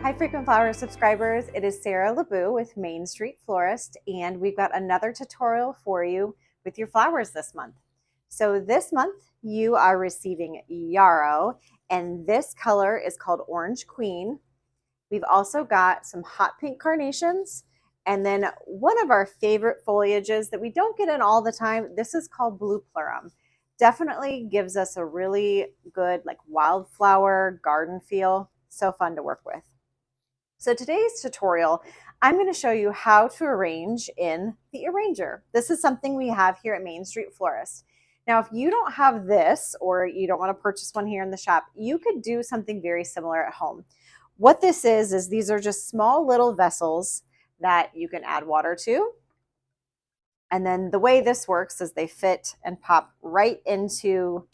Hi, Frequent Flower subscribers. It is Sarah LeBou with Main Street Florist, and we've got another tutorial for you with your flowers this month. So this month you are receiving Yarrow, and this color is called Orange Queen. We've also got some hot pink carnations, and then one of our favorite foliages that we don't get in all the time. This is called Bupleurum. Definitely gives us a really good like wildflower garden feel. So fun to work with. So today's tutorial, I'm going to show you how to arrange in the arranger. This is something we have here at Main Street Florist. Now, if you don't have this or you don't want to purchase one here in the shop, you could do something very similar at home. What this is these are just small little vessels that you can add water to. And then the way this works is they fit and pop right into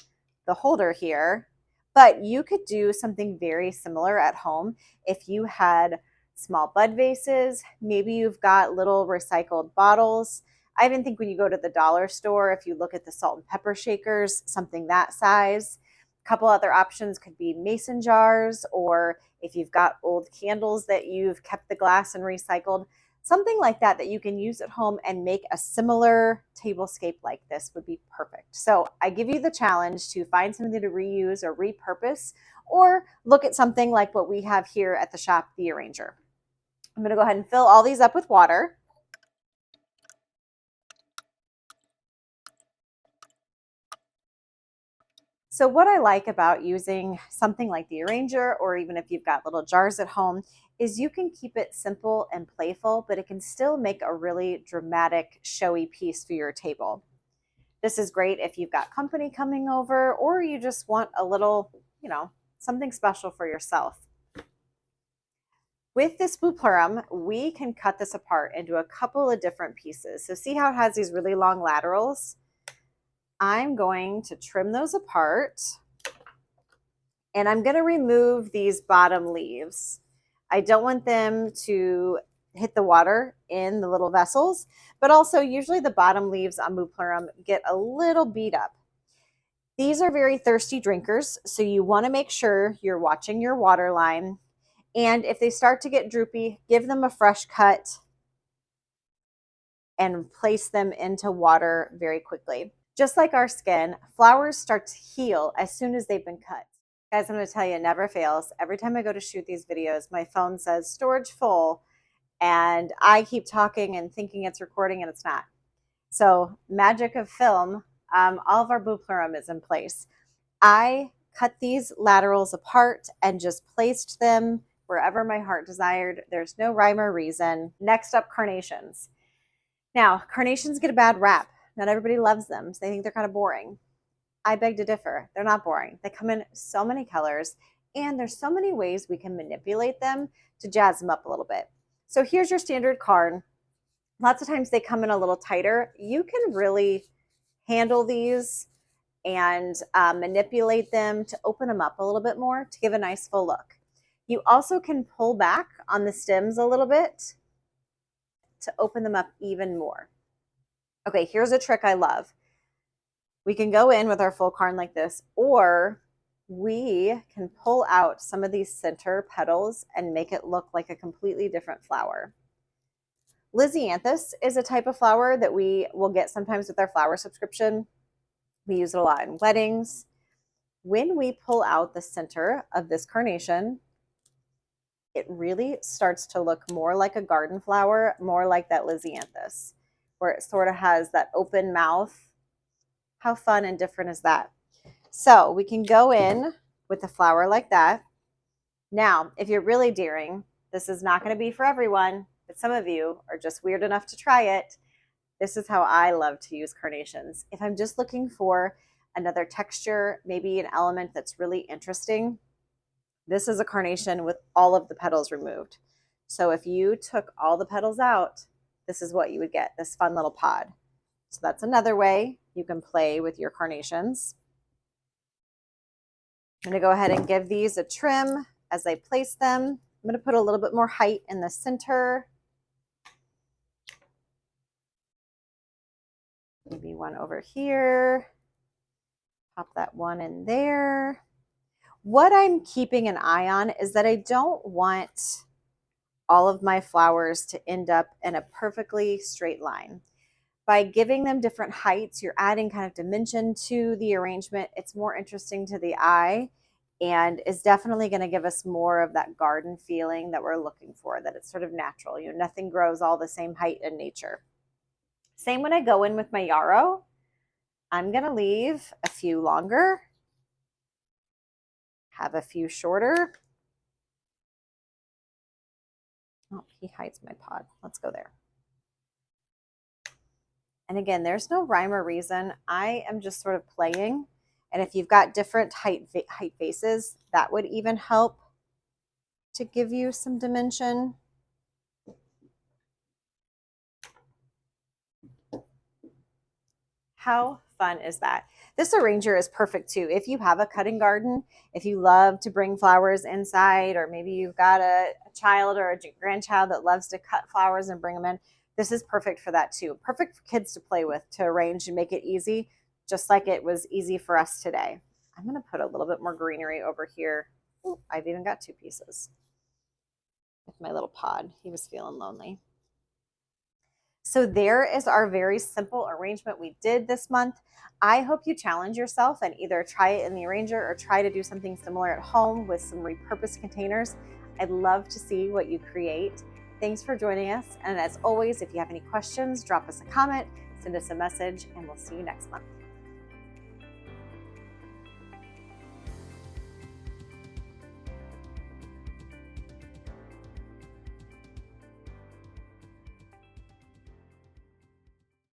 the holder here. But you could do something very similar at home if you had small bud vases. Maybe you've got little recycled bottles. I even think when you go to the dollar store, if you look at the salt and pepper shakers, something that size. A couple other options could be mason jars, or if you've got old candles that you've kept the glass and recycled, something like that that you can use at home and make a similar tablescape like this would be perfect. So I give you the challenge to find something to reuse or repurpose, or look at something like what we have here at the shop, the arranger. I'm going to go ahead and fill all these up with water. So what I like about using something like the arranger, or even if you've got little jars at home, is you can keep it simple and playful, but it can still make a really dramatic, showy piece for your table. This is great if you've got company coming over, or you just want a little, something special for yourself. With this Bupleurum, we can cut this apart into a couple of different pieces. So see how it has these really long laterals? I'm going to trim those apart, and I'm going to remove these bottom leaves. I don't want them to hit the water in the little vessels, but also usually the bottom leaves on Bupleurum get a little beat up. These are very thirsty drinkers, so you want to make sure you're watching your water line. And if they start to get droopy, give them a fresh cut and place them into water very quickly. Just like our skin, flowers start to heal as soon as they've been cut. Guys, I'm going to tell you, it never fails. Every time I go to shoot these videos, my phone says storage full, and I keep talking and thinking it's recording, and it's not. So magic of film, all of our Bupleurum is in place. I cut these laterals apart and just placed them wherever my heart desired. There's no rhyme or reason. Next up, carnations. Now, carnations get a bad rap. Not everybody loves them, so they think they're kind of boring. I beg to differ. They're not boring. They come in so many colors, and there's so many ways we can manipulate them to jazz them up a little bit. So here's your standard carn. Lots of times they come in a little tighter. You can really handle these and manipulate them to open them up a little bit more to give a nice full look. You also can pull back on the stems a little bit to open them up even more. Okay, here's a trick I love. We can go in with our full carn like this, or we can pull out some of these center petals and make it look like a completely different flower. Lisianthus is a type of flower that we will get sometimes with our flower subscription. We use it a lot in weddings. When we pull out the center of this carnation, it really starts to look more like a garden flower, more like that Lisianthus, where it sort of has that open mouth. How fun and different is that? So we can go in with a flower like that. Now, if you're really daring, this is not going to be for everyone, but some of you are just weird enough to try it. This is how I love to use carnations. If I'm just looking for another texture, maybe an element that's really interesting, this is a carnation with all of the petals removed. So if you took all the petals out, this is what you would get, this fun little pod. So that's another way you can play with your carnations. I'm going to go ahead and give these a trim as I place them. I'm going to put a little bit more height in the center. Maybe one over here. Pop that one in there. What I'm keeping an eye on is that I don't want all of my flowers to end up in a perfectly straight line. By giving them different heights, you're adding kind of dimension to the arrangement. It's more interesting to the eye and is definitely going to give us more of that garden feeling that we're looking for, that it's sort of natural. You know, nothing grows all the same height in nature. Same when I go in with my yarrow. I'm going to leave a few longer, have a few shorter. Oh, he hides my pod. Let's go there. And again, there's no rhyme or reason. I am just sort of playing. And if you've got different height vases, that would even help to give you some dimension. How fun is that? This arranger is perfect too. If you have a cutting garden, if you love to bring flowers inside, or maybe you've got a child or a grandchild that loves to cut flowers and bring them in, this is perfect for that too. Perfect for kids to play with, to arrange and make it easy, just like it was easy for us today. I'm going to put a little bit more greenery over here. Ooh, I've even got 2 pieces with my little pod. He was feeling lonely. So there is our very simple arrangement we did this month. I hope you challenge yourself and either try it in the arranger or try to do something similar at home with some repurposed containers. I'd love to see what you create. Thanks for joining us. And as always, if you have any questions, drop us a comment, send us a message, and we'll see you next month.